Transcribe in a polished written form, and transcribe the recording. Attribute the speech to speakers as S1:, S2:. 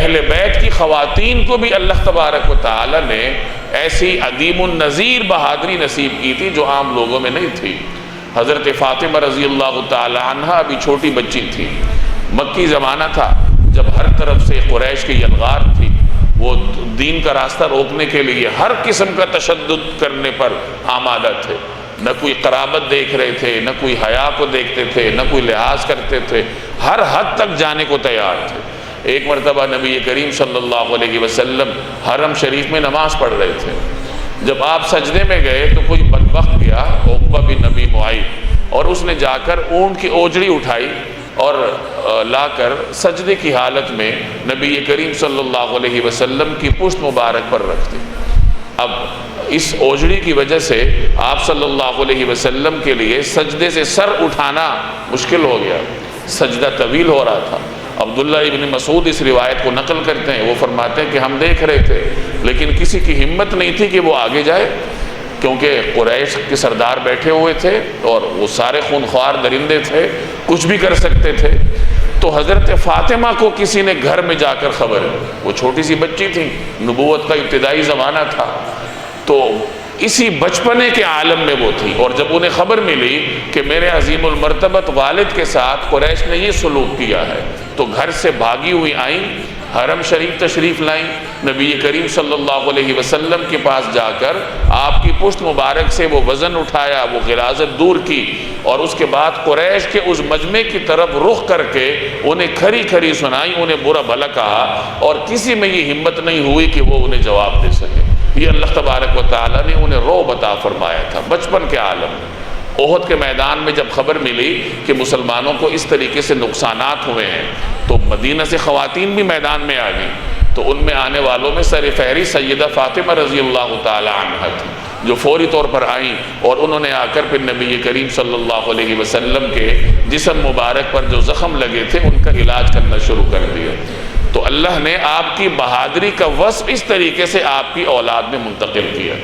S1: اہل بیت کی خواتین کو بھی اللہ تبارک و تعالی نے ایسی عدیم النظیر بہادری نصیب کی تھی جو عام لوگوں میں نہیں تھی۔ حضرت فاطمہ رضی اللہ تعالی عنہ ابھی چھوٹی بچی تھی، مکی زمانہ تھا جب ہر طرف سے قریش کی یلغار تھی، وہ دین کا راستہ روکنے کے لیے ہر قسم کا تشدد کرنے پر آمادہ تھے، نہ کوئی قرابت دیکھ رہے تھے، نہ کوئی حیا کو دیکھتے تھے، نہ کوئی لحاظ کرتے تھے، ہر حد تک جانے کو تیار تھے۔ ایک مرتبہ نبی کریم صلی اللہ علیہ وسلم حرم شریف میں نماز پڑھ رہے تھے، جب آپ سجدے میں گئے تو کوئی بدبخت گیا، عقبہ بن نبی معیط، اور اس نے جا کر اونٹ کی اوجڑی اٹھائی اور لا کر سجدے کی حالت میں نبی کریم صلی اللہ علیہ وسلم کی پشت مبارک پر رکھ دی۔ اب اس اوجڑی کی وجہ سے آپ صلی اللہ علیہ وسلم کے لیے سجدے سے سر اٹھانا مشکل ہو گیا، سجدہ طویل ہو رہا تھا۔ عبداللہ ابن مسعود اس روایت کو نقل کرتے ہیں، وہ فرماتے ہیں کہ ہم دیکھ رہے تھے لیکن کسی کی ہمت نہیں تھی کہ وہ آگے جائے، کیونکہ قریش کے سردار بیٹھے ہوئے تھے اور وہ سارے خونخوار درندے تھے، کچھ بھی کر سکتے تھے۔ تو حضرت فاطمہ کو کسی نے گھر میں جا کر خبر، وہ چھوٹی سی بچی تھی، نبوت کا ابتدائی زمانہ تھا، تو اسی بچپنے کے عالم میں وہ تھی، اور جب انہیں خبر ملی کہ میرے عظیم المرتبت والد کے ساتھ قریش نے یہ سلوک کیا ہے، تو گھر سے بھاگی ہوئی آئیں، حرم شریف تشریف لائیں، نبی کریم صلی اللہ علیہ وسلم کے پاس جا کر آپ کی پشت مبارک سے وہ وزن اٹھایا، وہ غلاظت دور کی، اور اس کے بعد قریش کے اس مجمع کی طرف رخ کر کے انہیں کھری کھری سنائی، انہیں برا بھلا کہا، اور کسی میں یہ ہمت نہیں ہوئی کہ وہ انہیں جواب دے سکے۔ یہ اللہ تبارک و تعالیٰ نے انہیں رعب عطا فرمایا تھا بچپن کے عالم میں۔ احد کے میدان میں جب خبر ملی کہ مسلمانوں کو اس طریقے سے نقصانات ہوئے ہیں، تو مدینہ سے خواتین بھی میدان میں آ گئیں، تو ان میں آنے والوں میں سر فہرست سیدہ فاطمہ رضی اللہ تعالی عنہ تھی، جو فوری طور پر آئیں اور انہوں نے آ کر پھر نبی کریم صلی اللہ علیہ وسلم کے جسم مبارک پر جو زخم لگے تھے ان کا علاج کرنا شروع کر دیا۔ تو اللہ نے آپ کی بہادری کا وصف اس طریقے سے آپ کی اولاد میں منتقل کیا۔